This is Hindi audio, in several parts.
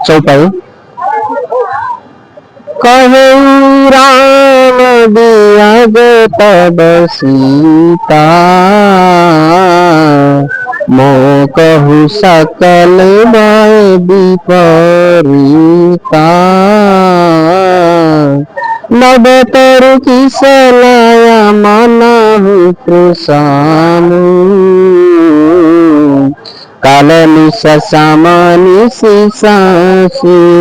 चौपाई। कहे राम दियाग तब सीता, मो कहु सकल भय विपरीता। नभ तरु की सलाया मनहु कृषानु, काल निशामनि शिवानु।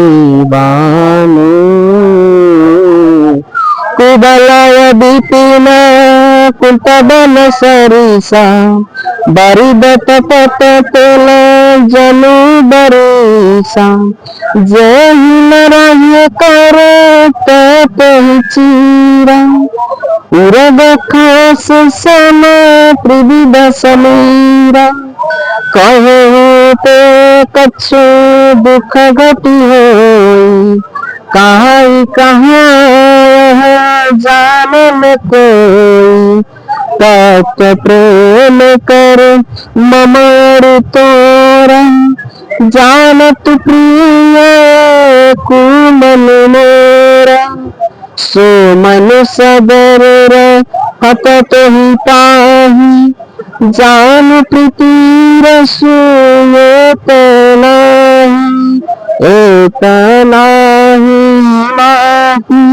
कुबलय विपिन कुंतबन सरिसा, बारिबत पत तेल जनु बरिसा। जेहि न रहिए करे तहि चीरा, उरग खास सम त्रिविध समीरा। कहे ते कछु दुख घटी होई, कहाई कहाँ जान न कोई। तत् प्रेम कर ममर तोरा, जानत प्रिय कुमन मोरा। सो मन सबर हत तोहि पाही, जान प्रीति रसु एक नाही माही।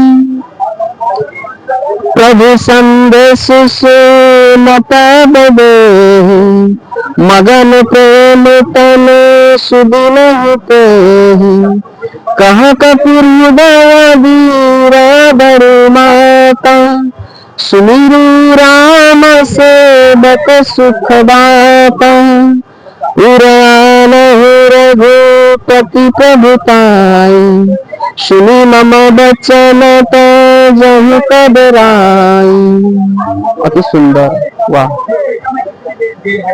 प्रभु संदेश सुनत बदेहि, मगन प्रेम तन सुदिन तेहि। कह कपूर वीर बरु माता, सुमिरु राम सेवक सुख दाता। उरान रघुपति प्रभुताई, सुनि मम बचन तजहु कबराई। अति सुंदर। वाह।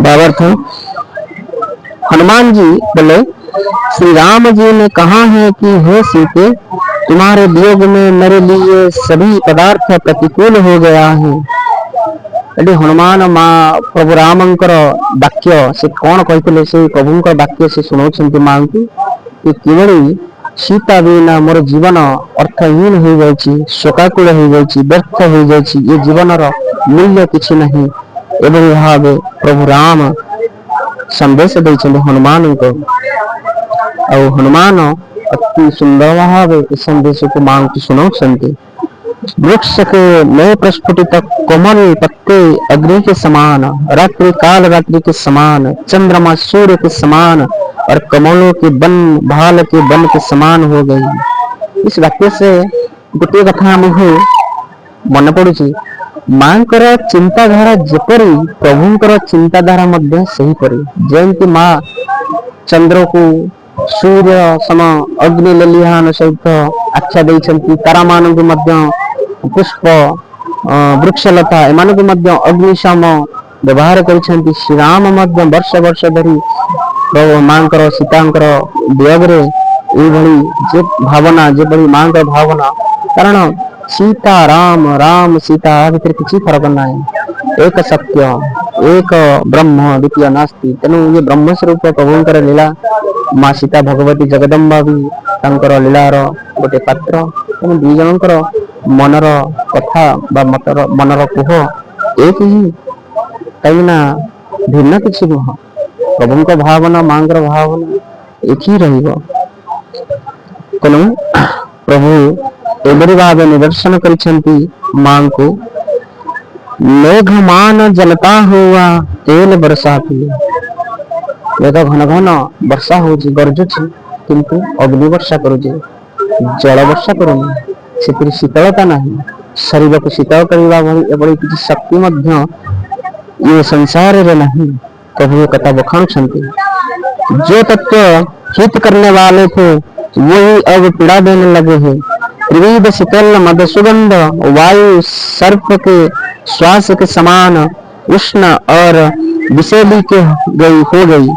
भावार्थ, हनुमान जी बोले श्री राम जी ने कहा है कि हे सीते, तुम्हारे वियोग में मेरे लिए सभी पदार्थ प्रतिकूल हो गया है। यदि हनुमान माँ प्रभु रामंकर वाक्य से कौन कहते से प्रभुंकर वाक्य से सुनाउछंती माँ को कि किभଳି सीता बिना मोर जीवन अर्थहीन हो जाइछि, शोकाकुल हो जाइछि, व्यर्थ हो जाइछि। ये जीवनर मूल्य किछि नहीं। एवं भावे प्रभु राम संदेश देइछन्ति हनुमान को, और हनुमान अति सुंदर भावे इस संदेश को माँ को सुनाउछन्ति। वृक्ष के नए प्रस्फुटित कोमल पत्ते अग्नि के समान, रात्रि काल रात्रि के समान, चंद्रमा सूर्य के समान, और कमलों के बन भाल के बन के समान हो गई। इस वाक्य से गोटे कथा मुझे मन पड़ुछि, मांकर चिंताधारा जेपरी प्रभुंकर चिंताधारा मध्य सेहीपरि। जयंती माँ चंद्र को सूर्य सम अग्नि ललिहान सहित आख्या देइछन्ति, तारा मानक मध्य पुष्प वृक्षलता एमानक मध्य अग्निशम व्यवहार करिछन्ति। श्री राम मध्य वर्ष वर्ष धरी प्रभु मांकर सीतांकर वियोगरे एभली जे भावना, जेभली मांकर भावना, कारण सीता राम, राम सीता भितर किछि फरक नाही। एक सत्य, एक ब्रह्म, द्वितीय नास्ति। तेणु ये ब्रह्म स्वरूप प्रभुंकर लीला, माँ सीता भगवती जगदम्बा भी तांकर लीलार गोटे पात्र। तेणु दुई जनकर मनर कथा बा मनर कुह एक ही, कहीं भिन्न किसी नुह। प्रभुंक भावना, मांकर भावना एक ही रहिबो। तेणु प्रभु एबरी भाव निदर्शन करिछन्ति मां को, मेघमान जलता हुआ तेल वर्षा पिए। मेघ घन घन वर्षा होछि, गरजुछि, किंतु अग्नि वर्षा करुछि, जल वर्षा करुनि। से शीतलता नहीं, शरीर को शीतल करने एभली किसी शक्ति मध्य ये संसार रे नहीं। प्रभु कथा बखानुछन्ति, जो तत्व हित करने वाले थे वही अब पीड़ा देने लगे हैं। त्रिविध शीतल मद सुगंध वायु सर्प के श्वास के समान उष्ण और विषैली के हो गई।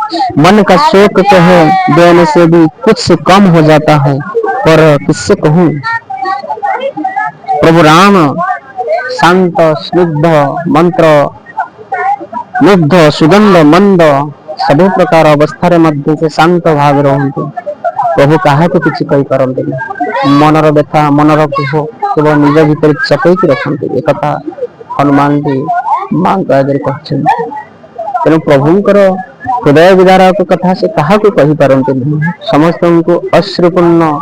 मन का शोक कह देने से भी कुछ से कम हो जाता है, पर किससे कहूँ। प्रभु राम शांत स्निग्ध मंत्र मुग्ध सुगंध मंद सभी प्रकार अवस्था मध्य से शांत भाव रहते। प्रभु काहाको किछि कहि पारंते मनर व्यथा मनर कुह केवल निज भीतर चपेई रखते एक कथा हनुमान जी माँ आगे कहते तेणु प्रभुंकर हृदय विदारक कथा से काहाको कहि पारंते समस्त को अश्रुपूर्ण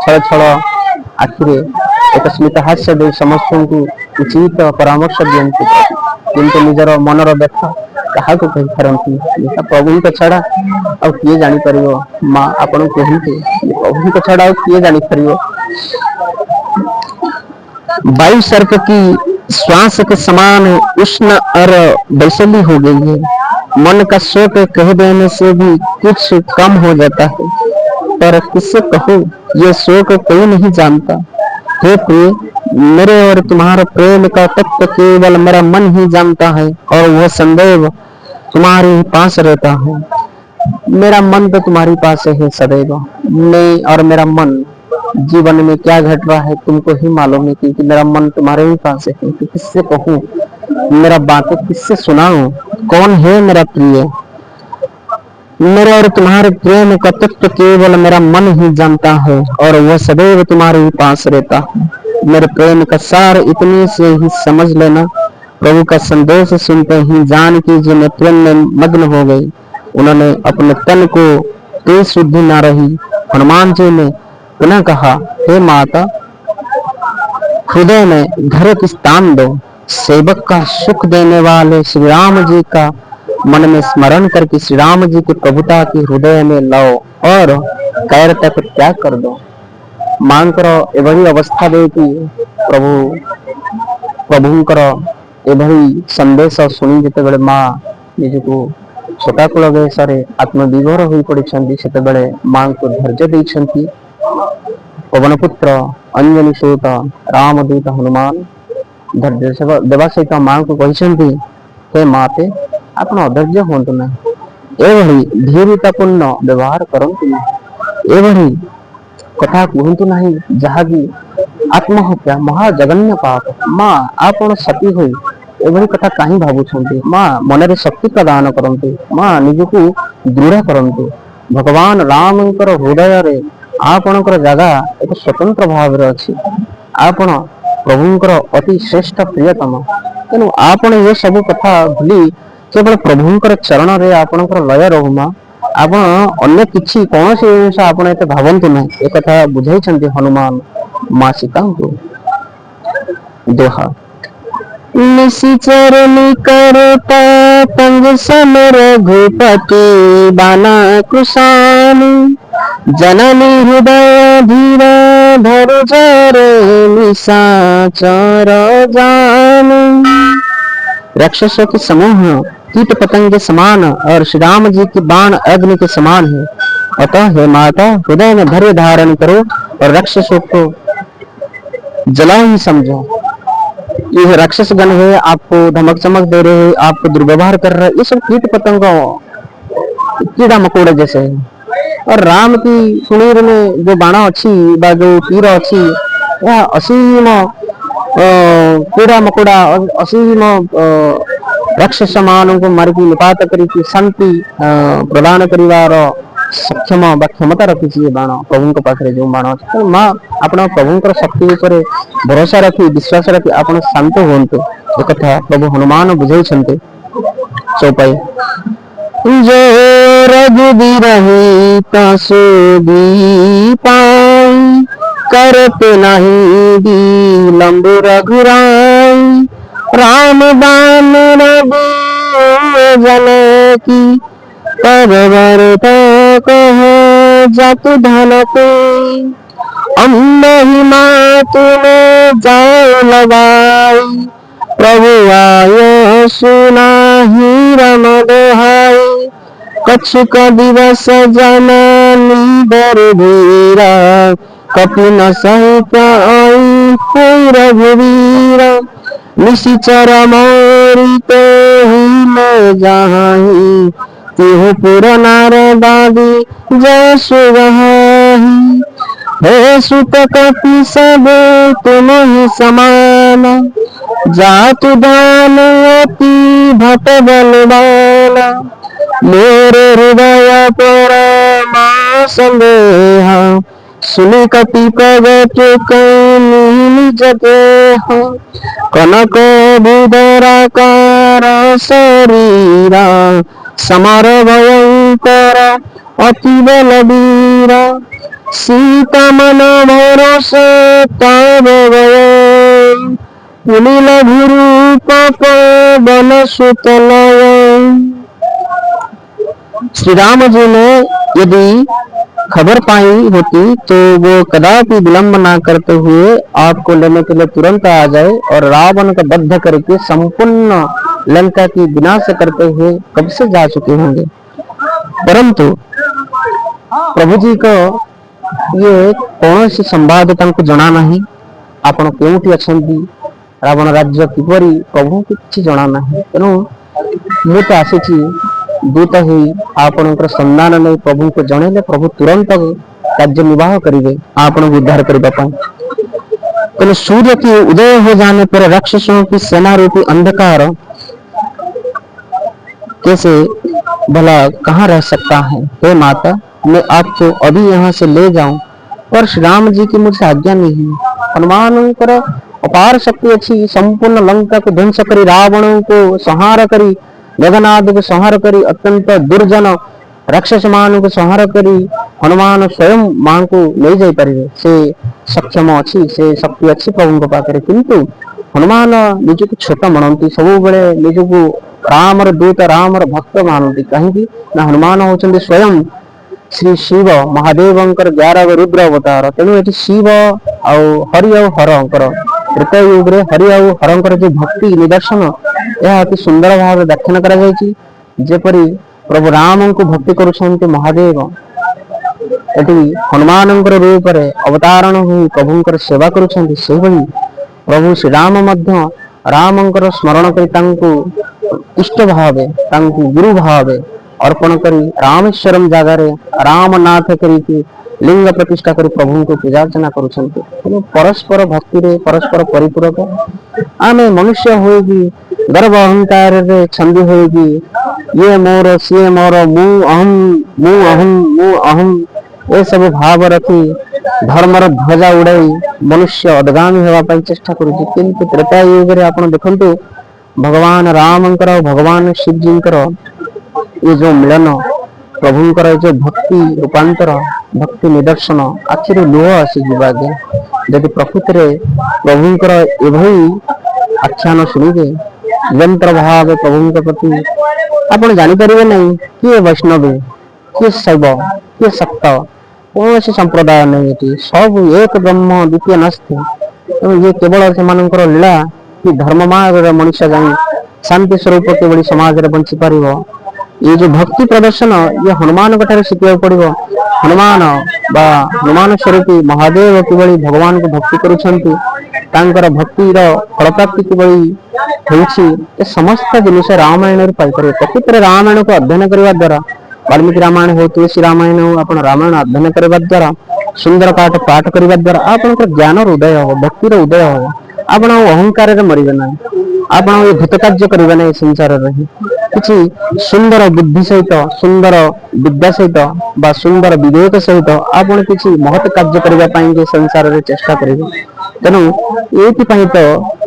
छल छल आखिरे एक स्मित हास्य दे समस्त को उचित परामर्श दियंती किंतु निजर मनर व्यथा काहाको कहि पारंती प्रभु को छड़ा आ किए जानी परियो माँ आपण कहते प्रभु को छड़ा किए जानी परियो वायु सर्प की श्वास के समान उष्ण और वैशली हो गई है। मन का शोक कह देने से भी कुछ कम हो जाता है, पर किससे कहूँ ये शोक कोई नहीं जानता। हे प्रिय, मेरे और तुम्हारे प्रेम का तत्व केवल मेरा मन ही जानता है और वह सदैव तुम्हारे ही पास रहता है। मेरा मन तो तुम्हारे पास है सदैव। मैं और मेरा मन जीवन में क्या घट रहा है तुमको ही मालूम है, क्योंकि मेरा मन तुम्हारे ही पास है। तो किससे कहूँ, मेरा बातें किससे सुनाऊं? कौन है मेरा प्रिय? मेरे और तुम्हारे प्रेम का तत्व केवल मेरा मन ही जानता है और वह सदैव तुम्हारे ही पास रहता है। मेरे प्रेम का सार इतने से ही समझ लेना। प्रभु का संदेश सुनते ही जान की जो मैं प्रेम में मग्न हो गई। उन्होंने अपने तन को तेज शुद्धि न रही। हनुमान जी ने पुनः कहा, हे माता, हृदय में घर की स्थान दो। सेवक का सुख देने वाले श्री राम जी का मन में स्मरण करके श्री राम जी की प्रभुता की हृदय में लाओ और कैरता को त्याग कर दो। मां कर एभली अवस्था दे कि प्रभुंकर एभली संदेश सुनी जिते बड़े माँ निजको शोकाकुल वेशरे आत्मविभोर हो पड़ी से मां को धैर्य देती। पवनपुत्र अंजनी सूत रामदूत हनुमान धैर्य देवा सहित मां को कहते, हे माते आप अधैर्य हूँ ना, एभली धीरतापूर्ण व्यवहार करतु ना, एभली कथा कहतु ना जहाँकि आत्महत्या महाजघन्य पाप। माँ आप सती हो एभली कथा कहीं भावुंट? माँ मनरे शक्ति प्रदान करते। माँ निजको दृढ़ करतु। भगवान रामंकर हृदय रे आपणकर जगह एक स्वतंत्र भाव अच्छी। आपण प्रभुंकर अति श्रेष्ठ प्रियतम। तेणु आपण ये सब कथा भूली केवल प्रभुंकर चरण रे आपणकर लय रहू। माँ आपण अन्य किछि कौन से जिनिस आपण एते भावंतु ना। एक कथा बुझाइछन्ति हनुमान माँ सीता को। दोहा निशिचर निकरता तंग सम रघुपति बाना कुशानी जननी हृदय धीरा धर जरे निशाचर जानी। राक्षसों के समूह कीट पतंग के समान और श्री राम जी की बाण अग्नि के समान है। अतः हे माता, हृदय में धैर्य धारण करो और राक्षसों को जला ही समझो। ये राक्षस गण है, आपको धमक चमक दे रहे हैं, आपको दुर्व्यवहार कर रहे हैं, ये सब कीट पतंग कीड़ा मकोड़ा जैसे है। और राम की सुनीर में जो बाण अच्छी जो तीर अच्छी वह असीम कीड़ा मकोड़ा असीम राक्षस मान को मारिकी निपात करी शांति प्रदान करिवार सक्षम बा क्षमता रखी बाण प्रभु पाखे जो बाण अच्छे। माँ आप प्रभुंर शक्ति उपर भरोसा रखी विश्वास रखी आप शांत हूँ। एक प्रभु हनुमान बुझाई चौपाई जो रघुबीर पाई करते नहीं विलंब रघुराई। राम बाण जन की परवरता कह जातु धन को महिमा तुने जाओ लगाई। प्रभु आयो सुना ही रम दोहाई। कछुक दिवस जननी दर धीरा कपिन सहित आई रघुवीरा। निशिचर मोरी तो ही न जाही तिहु पुर नारदादी जय सुगहाही। हे सुत कपि सब तुम ही समान जातु दान अति भट बलवान। मोर हृदय पर संदेहा सुनि कपि प्रगट नील जगे हो, कनक बुधराकार शरीरा, समर भयंकर अति बलवीरा, सीता मन भरोसे तब गए, पुलिल भूरूप पवन सुतलय। श्री राम जी ने यदि खबर पाई होती तो वो कदापि विलंब ना करते हुए आपको लेने के लिए तुरंत आ जाए और रावण का वध करके संपूर्ण लंका की विनाश करते हुए कब से जा चुके होंगे। परंतु प्रभु जी को ये कौन सी संवाद तांको जना नहीं, आपण केउठी अछंती, रावण राज्य किपरि प्रभु किछि जना नहीं। तेणु मु तो आसीछि दूत ही आपणकर संधान नहीं प्रभु को जणेले प्रभु तुरंत कार्य निर्वाह करेंगे आपण उद्धार करने पाए। तेणु सूर्य के उदय हो जाने पर राक्षसों की सेना रूपी अंधकार कैसे भला कहाँ रह सकता है। हे माता, मैं आपको अभी यहाँ से ले जाऊं, पर श्री राम जी की मुझसे आज्ञा नहीं है। हनुमान पर अपार शक्ति अच्छी, संपूर्ण लंका को ध्वंस करी, रावण को संहार करी, जगन्नाथ को संहार करी, अत्यंत दुर्जन राक्षस मान को संहार करी हनुमान स्वयं मां को ले जाई परिवे से सक्षम अच्छी, से शक्ति अच्छी प्रभु पाखे। किंतु हनुमान निजक छोट मनती, सब बेले निजक रामर दूत रामर भक्त मानती। कहीं ना हनुमान होचंदी स्वयं श्री शिव महादेवंकर 11 रुद्र अवतार। तेणु ये शिव आउ हरि आउ हरंकर त्रेता युग रे हरि आउ हरंकर जो भक्ति निदर्शन यह अति सुंदर भाव व्याख्यान करा जायछि। जेपरि प्रभु राम को भक्ति करुछन्ति महादेव, एटी हनुमानंकर रूप रे अवतारण होई प्रभुंकर सेवा करुछन्ति, सेहि प्रभु श्री राम मध्य रामंकर स्मरण करि तांको इष्ट भावे, तांको गुरु भावे अर्पण करी रामेश्वरम जगार रामनाथ करी लिंग प्रतिष्ठा करी प्रभु को पूजा अर्चना करुछन्ति। परस्पर भक्ति रे परस्पर परिपूरक। आमे मनुष्य होगी गर्व अहंकार रे छंदी होगी, ये मोर सी मोर मु अहम मु अहम मु अहम ये सब भाव रखी धर्मर ध्वजा उड़ाई मनुष्य अदगामी होगा पाई चेष्टा करुछि। किंतु त्रेता युग रे आपण देखंतु भगवान रामंकर भगवान शिव जींकर ये जो मिलन प्रभुंकर जो भक्ति रूपांतर भक्ति निदर्शन आखिर लुह आसी जागे। यदि प्रकृति रे प्रभुंकर एभई आख्यान शुणिबे निरंतर भाव प्रभुंक प्रति आपण जानी परिबे नहीं किए वैष्णव किए शैव किए शक्त कौन सी संप्रदाय नहीं, ये सब एक ब्रह्म द्वितीय नस्ते। ये केवल से लीला कि धर्म मार्ग मनुष्य जाई शांति स्वरूप के समाज रे बंची पारिबो। ये जो भक्ति प्रदर्शन ये हनुमान ठारे शिखा पड़ो। हनुमान बा हनुमान स्वरूपी महादेव किभली भगवान को भक्ति करुछन्ति, तांकर भक्तिर फलप्राप्ति किभली होइछि समस्त जिनिस रामायण रे पाई परिबे। प्रकृत रामायण को अध्ययन करबा द्वारा वाल्मीकि रामायण हो तुलसी रामायण हो आपण रामायण अध्ययन करबा द्वारा सुंदर पाठ करबा द्वारा आपनकर ज्ञान उदय हो, भक्तिर उदय हो। आपण अहंकार रे मरिबे ना, आपण ये भूत कार्य करिबे ना। संसार रे किछि सुंदर बुद्धि सहित सुंदर विद्या सहित बा सुंदर विवेक सहित आपण किछि महत् कार्य करबा पाएंगे संसार रे चेष्टा करिबे। तेणु एथि पई तो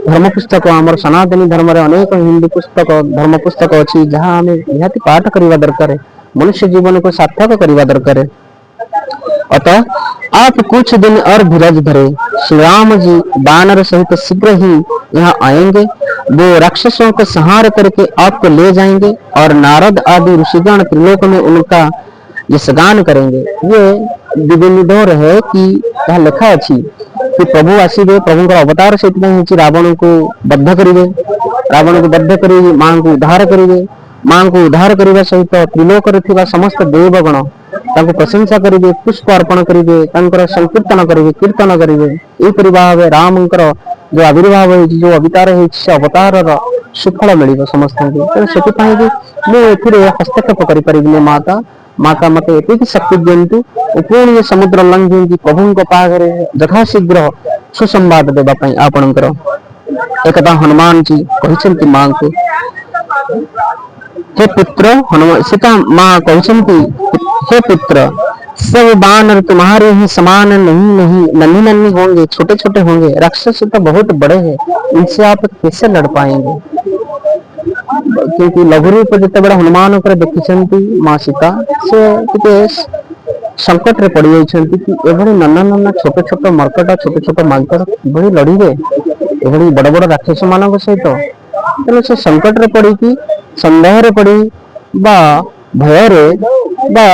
धर्म पुस्तक आमर सनातनी धर्म रे अनेक हिंदी पुस्तक धर्म पुस्तक अछि जहां हमें निहाती पाठ करबा दरकार, मनुष्य जीवन को सार्थक करबा दरकार। अतः आप कुछ दिन और धीरज धरे, श्री राम जी वानर सहित शीघ्र ही यहाँ आएंगे। वो राक्षसों को संहार करके आपको ले जाएंगे और नारद आदि ऋषिगण त्रिलोक में उनका यशगान करेंगे। ये विविधोर है कि यहाँ लिखा अच्छी कि प्रभु आसीबे, प्रभु अवतार से रावण को बद्ध करेंगे, रावण को बद्ध कर मां को उद्धार करेंगे। मां को उद्धार करने सहित त्रिलोक रे समस्त देवगण तांको प्रशंसा करेंगे, पुष्प अर्पण करेंगे, तांकर संकीर्तन करेंगे, कीर्तन करेंगे। एपरि भाव रामंकर जो आविर्भाव है, जो अवतार है, से अवतार सुफल मिल समस्त को। से मुझे हस्तक्षेप कर माता माता मत एति शक्ति दिंतु पुणी समुद्र लंघी प्रभु पाखे यथाशीघ्र सुसंवाद देवाई आपणकर। एकदा हनुमान जी कहते मां को, हे पुत्र हनुमान सीता मां कहते हे पुत्र सब बानर तुम्हारे ही समान नहीं नहीं नन्ही नन्ही होंगे, छोटे छोटे होंगे। राक्षस तो बहुत बड़े हैं, इनसे आप कैसे लड़ पाएंगे? क्योंकि लघु रूप जितेबाला हनुमान देखी माँ सीता से संकट रे पड़ जाइछन्ति कि एभली नन्ना नन्ना छोट छोट मर्कट छोट छोट मांकड़ किभली लड़िबे एभली बड़ बड़ राक्षस मानक सहित। तेणु से संकट रे पड़ी कि संदेह रे पड़ी बा भय रे बा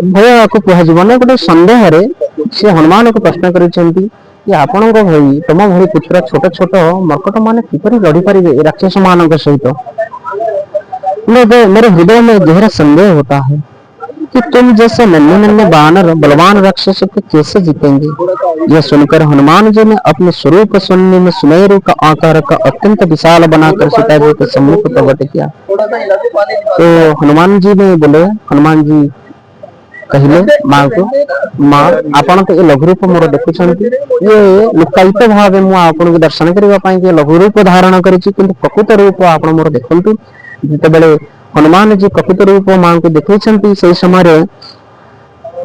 भय को कह गोटे संदेह रे से हनुमान को प्रश्न करिसेंति कि आपण भाई तुम भली पुत्र छोट छोट मर्कट माने किपरि लड़ी पारिबे राक्षस मानक सहित। मेरे हृदय में गहरा संदेह होता है कि तुम जैसे नन्हे नन्हे बानर बलवान राक्षसों को कैसे जीतेंगे। यह सुनकर हनुमान जी ने अपने स्वरूप सुनने में सुनहरे का आकार का अत्यंत विशाल बनाकर सीता जी के सम्मुख प्रकट किया। तो हनुमान जी ने बोले, हनुमान जी कहले माँ को, माँ आपण तो ये लघु रूप मोर देखुछंती, ये लुकायित भाव मु आपन को दर्शन करबा पई के लघु रूप धारण करिछि, किंतु प्रकृत रूप आपण मोर देखंतु। जितेबले हनुमान जी प्रकृत रूप माँ को देखते से समय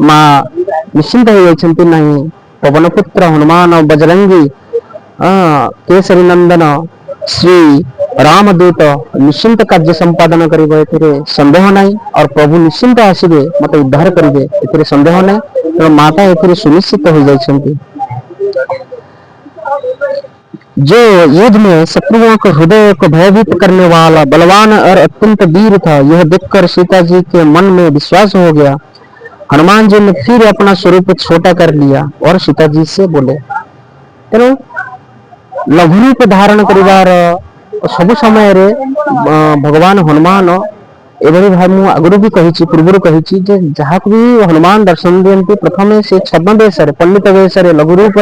माँ निश्चिंत हो जाती नहीं। पवन पुत्र हनुमान बजरंगी केसरी नंदन श्री रामदूत निश्चिंत कार्य संपादन करेंगे, संदेह नहीं। और प्रभु निश्चिंत आसबे मत उद्धार करेंगे, संदेह नहीं। तो माता ए सुनिश्चित हो जाती। जो युद्ध में शत्रुओं को हृदय को भयभीत करने वाला बलवान और अत्यंत वीर था, यह देखकर सीता जी के मन में विश्वास हो गया। हनुमान जी ने फिर अपना स्वरूप छोटा कर लिया और सीता जी से बोले, तेणु लघु रूप धारण करिवार सब समय रे भगवान हनुमान एभली भाव मु आगुरी भी कही पूर्व कही जहाँ भी हनुमान दर्शन दियंती प्रथमे से छद्म वेश पंडित वेश लघु रूप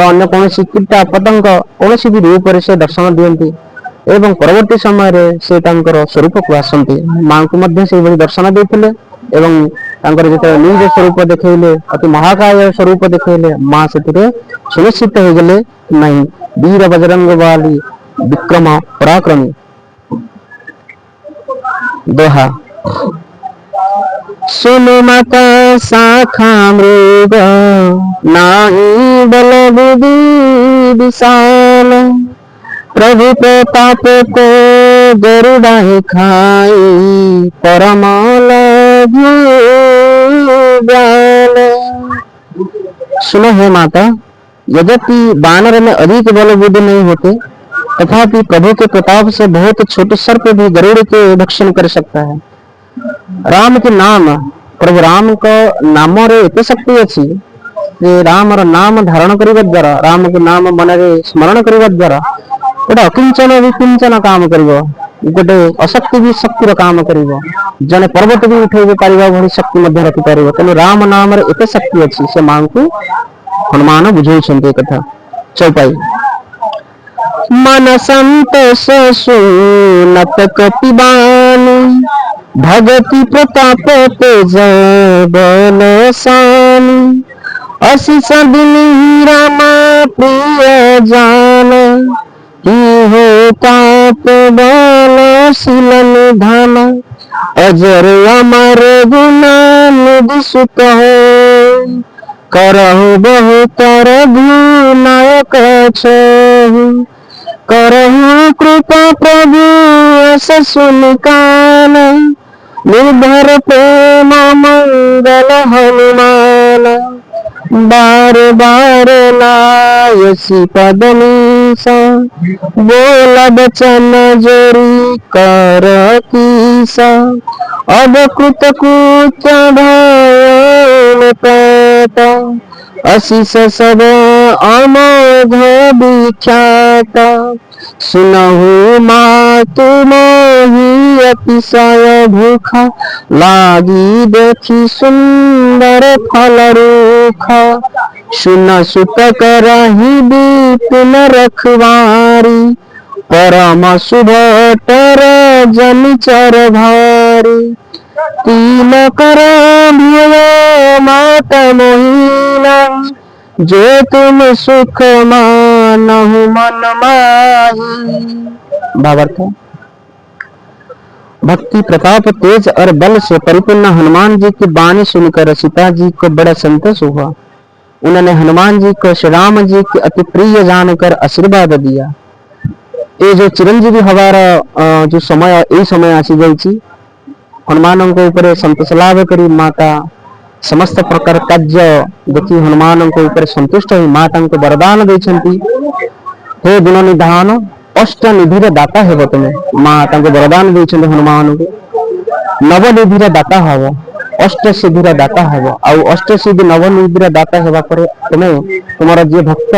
अन्य कौन कीटा पतंग कौन भी रूप से दर्शन दियंती एवं परवर्ती समय से स्वरूप को आसती। माँ को से दर्शन देते एवं जो निज स्वरूप देखले अति महाकाय स्वरूप देखले माँ से सुनिश्चित हो गले नहीं वीर बजरंग वाली विक्रम पराक्रमी। दोहा सुन मत शाखा मृग नाही बल बुद्धि विशाल, प्रभु प्रताप को गरुड़ाए खाई परम सुनो है माता, यद्यपि बानर में अधिक बल बुद्धि नहीं होते तथापि प्रभु के प्रताप से बहुत छोटे सर्प भी गरुड़ के भक्षण कर सकता है। राम के नाम प्रभु राम को नाम रे एते शक्ति अच्छी जे राम नाम धारण करने द्वारा राम के नाम मन रे स्मरण करने द्वारा गोटे अकिंचन विकिंचन काम करिवो, गोटे अशक्ति भी शक्तिर काम करिवो, जने पर्वत भी उठे पार शक्ति मध्य रखि पार। तेणु राम नाम रे एते शक्ति अच्छी से मां को हनुमान बुझाई कथा। चौपाई मन संतोष सुनत कपिबानी, भगति प्रताप तेज बलशानी, अशिष दिन राम प्रिय जान, की हो ताप बल शील निधान, अजर अमर गुण निधि सुत हो, करहु बहुतर नायक छहु, करहु कृपा प्रभु अस सुन कान, निर्भर प्रेम मंगल हनुमान, बार बार लायसी पदनीसा, बोल बचन जोरी कर कीसा, अब कृत कुच भय पैता, अशिष सब अमोघ विख्यात, सुनहु मातु मोहि अतिशय भूखा, लागी देखी सुंदर फल रूखा, सुन सुत करहि विपिन रखवारी, परम शुभ तर जनिचर भारी, तीन कर मात मोहिना, जो तुम सुख मानहु मन माही। भावार्थ भक्ति प्रताप तेज और बल से परिपूर्ण हनुमान जी की वाणी सुनकर सीता जी को बड़ा संतोष हुआ। उन्होंने हनुमान जी को श्री राम जी के अति प्रिय जानकर आशीर्वाद दिया। ये जो चिरंजीवी हवार जो समय यही समय आसी जाइए हनुमान को ऊपर संतोष लाभ करी माता समस्त प्रकार कार्य देखी हनुमान को ऊपर संतुष्ट हुई माता को वरदान देती हे गुण निधान अष्ट निधिर दाता हेब तुम्हें माँ वरदान देते हनुमान को नवनिधिर दाता हब अष्ट सिद्धिर दाता हब आउ अष्ट सिद्धि नवनिधिर दाता हेबा पर तुम्हें तुमर जी भक्त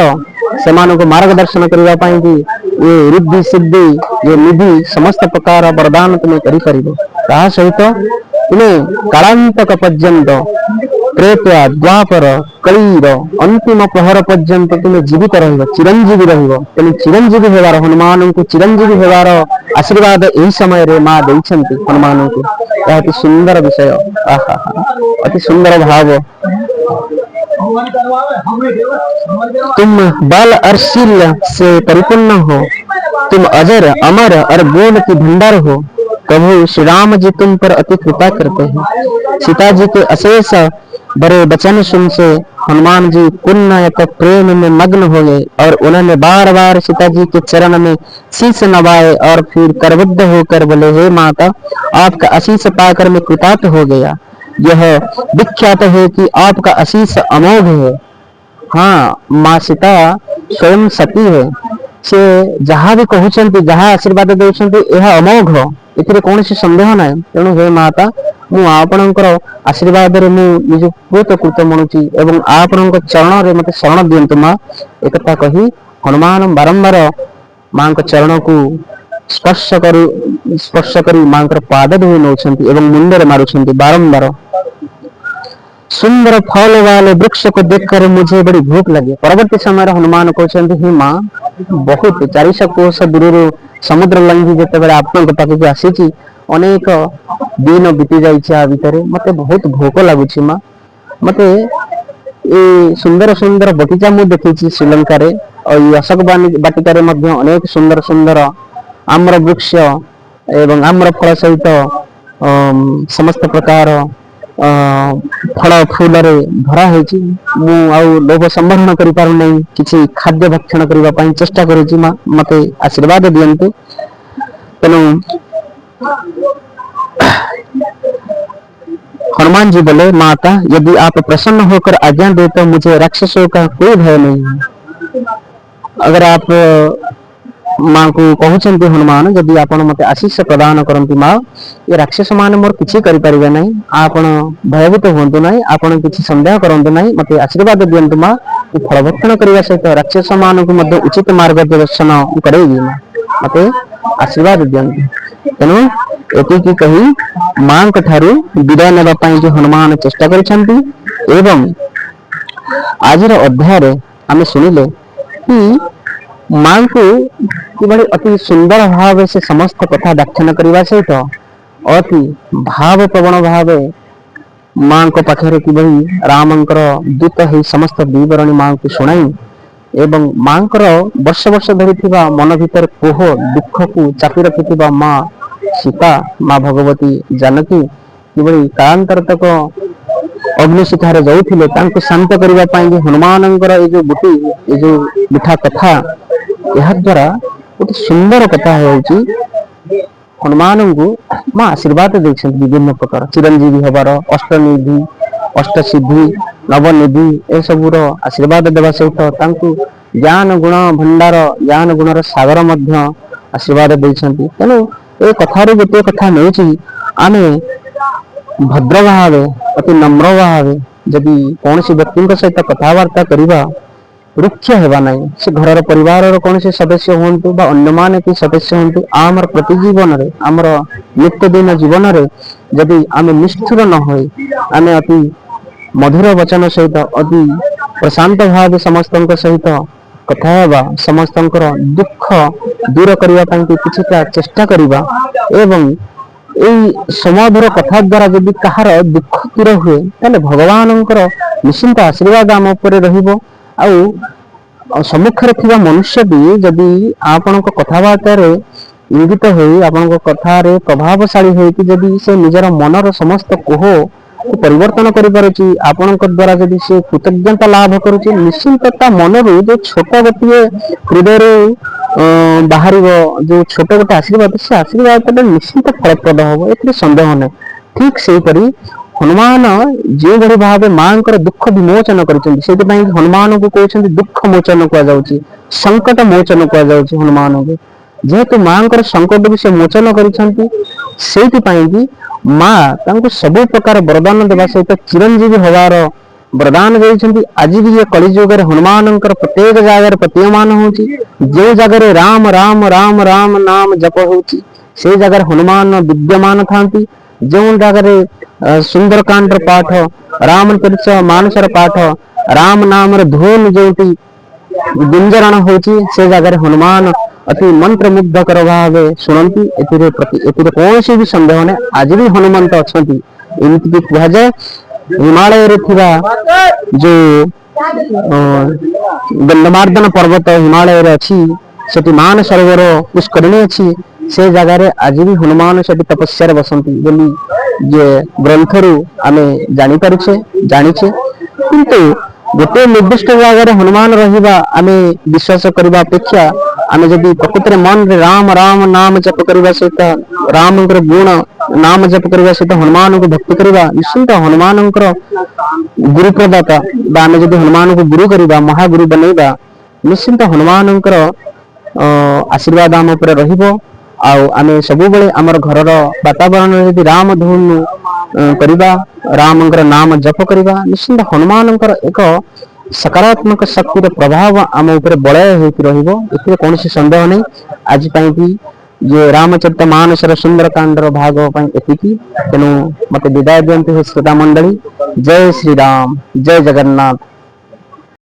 से मार्गदर्शन करने ये रिद्धि सिद्धि ये निधि समस्त प्रकार वरदान तुम्हें कर सहित तुम्हें कालांतक पर्यंत त्रेता द्वापर कलीर अंतिम प्रहर पर्यंत तुम्हें जीवित रह चिरंजीवी तेणु चिरंजीवी होवार हनुमान को चिरंजीवी होवार आशीर्वाद यही समय रे माँ देइछंती हनुमान को अति सुंदर विषय आहा अति सुंदर भाव तुम बल और शील से परिपूर्ण हो तुम अजर अमर और बोल की भंडार हो प्रभु श्री राम जी तुम पर अति कृपा करते हैं। सीता जी के अशेष बड़े वचन सुन से हनुमान जी पुण्य प्रेम में मग्न हो गए और उन्होंने बार बार सीता जी के चरण में शीश नवाए और फिर करबद्ध होकर बोले हे माता आपका आशीष पाकर मैं कृतार्थ हो गया। यह विख्यात है कि आपका आशीष अमोघ है। हाँ माँ सीता स्वयं सती है से जहाँ भी कहते जहाँ आशीर्वाद देते यह अमोघ ए कौन सन्देह ना तेणु हे माता मु आपणकर आशीर्वाद मुझे बहुत कृत मणुची एवं आपण चरण रे मत शरण दिंतु माँ एक कही हनुमान बारंबार माँ चरण को स्पर्श कर माँ पाद धोई नौ मुंडे मारुंट बारंबार। सुंदर फल वाले वृक्ष को देखकर मुझे बड़ी भूख लगी। परवर्ती समय हनुमान कहते हे माँ बहुत 400 कोश दूर समुद्र लंघी जिते आपण पाखक आसी अनेक दिन बीती जाइए भितर मत बहुत भोक लगुच माँ मत सुंदर सुंदर बगीचा मुझे देखी श्रीलंका और अशोक बाटिकार अनेक सुंदर सुंदर आम्र वृक्ष एवं आम्र फल सहित समस्त प्रकार फल फूल भरा है लोभ संवरण कर किसी खाद्य भक्षण करने चेष्टा करुँच मत आशीर्वाद दियंतु। तेणु हनुमान जी बोले माता यदि आप प्रसन्न होकर आज्ञा दे तो मुझे राक्षसों का कोई भय नहीं है। अगर आप माँ को कहते हनुमान यदि आप मत आशीष प्रदान करती माँ ये राक्षस मान मोर किसी करें ना आप भयभीत हूँ ना आप किसी सन्देह करूँ ना मत आशीर्वाद दिंतु माँ फलभक्षण करने सहित राक्षस मान को उचित मार्गदर्शन करेगी माँ मत आशीर्वाद दिंतु। तेणु एति कही माँ ठारू विदाय नापी जो हनुमान चेष्टा करिसेंती एवं आज अध्याय आम शुणिले कि माँ को कि अति सुंदर भाव से समस्त कथा व्याख्यान करने सहित अति भाव प्रवण भाव माँ को पाखे कि रामंकर दूत है समस्त विवरणी माँ को शुणाई एवं माँ वर्ष वर्ष धरी मन भीतर कोह दुख को चापी रखि माँ सीता माँ भगवती जानकी कि कालांतर तक अग्निशिखार जाऊे शांत करने हनुमान जो गोटी ये जो मिठा कथा यह द्वारा गोटे सुंदर कथा है हनुमान को माँ आशीर्वाद देते विभिन्न प्रकार चिरंजीवी हबार अष्टनिधि अष्ट सिद्धि नवनिधि ए सबूर आशीर्वाद देवा सहित ज्ञान गुण भंडार ज्ञान गुणर सागर आशीर्वाद देते। तेणु ये कथार गोटे कथा नहीं आम भद्र भाव अति नम्र भाव जदि कौन व्यक्ति सहित कथबार्ता करवा रुक्ष हेबा नहीं से घर परिवार कौन से सदस्य हूँ अन्य कि सदस्य हूँ आमर प्रति जीवन रे आमर नित्यदिन जीवन रे जदि आम निष्ठुर न हो आम अति मधुर वचन सहित अति प्रशांत भाव समस्त सहित कथा समस्त दुख दूर करने किछिटा चेष्टा करवा एवं यही समधुर कथा द्वारा जदि कहार दुख दूर हुए ताले भगवान निश्चिंत आशीर्वाद आम उपर रहिबो आउ सम्मुखरे थिबा मनुष्य भी जदि आपण कथबार्ता इंगित होई आपन कथार प्रभावशाली होती जदि से निजर मनर समस्त कोह परिवर्तन कर आपण द्वारा जदि से कृतज्ञता लाभ करुच्ची निश्चिंत मनरू जो छोट गोटे हृदय बाहर जो छोट गोटे आशीर्वाद से आशीर्वाद निश्चिंत फलप्रद हम ए सन्देह ना ठीक से हनुमान जो भाई भाव माँ दुख विमोचन कर हनुमान को कहते दुख मोचन कहुच्छी संकट मोचन कहुच्छी हनुमान को जेहेतु माँ संकट भी से मोचन कर माँ सब प्रकार वरदान देवा सहित चिरंजीवी हबार वरदान देती आज भी ये कलिजुग हनुमान प्रत्येक जगार प्रतीयमान होची जो जगह राम राम राम राम नाम जप होची से जगह हनुमान विद्यमान था जो जगह सुंदरकांड पाठ राम परिचय मानसर पाठ राम नाम धून जो गुंजरण होची से जगह हनुमान अति मंत्र मुग्धकर भाव शुणती कौन भी सन्देह ना आज भी हनुमंत अच्छा एमती भी कहुए हिमालय जो गंधमार्दन पर्वत हिमालय अच्छी से मान सरोवर पुष्करिणी अच्छी से जगार आज भी हनुमान से तपस्या बसंती बोली ये ग्रंथरु आमे जानी जानिछे किंतु गोटे निर्दिष्ट जगार हनुमान रहिबा आमे विश्वास करबा अपेक्षा आमे जदि प्रकृति मन रे राम राम नाम जप करबा सहित राम गुण नाम जप करबा सहित हनुमान को भक्ति करबा निश्चिंत हनुमान गुरु प्रदाता आमे जदि हनुमान को गुरु करबा महागुरु बनैबा निश्चिंत हनुमान आशीर्वाद आम उपर रहिबो आमे सब बेले आमर घरर वातावरण यदि राम धुन करबा राम नाम जप करबा निश्चिंत हनुमान एक सकारात्मक शक्तिर प्रभाव आम उपर बलय होती रहिबो एथिरे कौन सन्देह नहीं आज भी जो रामचरित मानसर सुंदरकांडर भाग एतिकी तेणु मत विदाय दियंतु श्रोता मंडली जय श्री राम जय जगन्नाथ।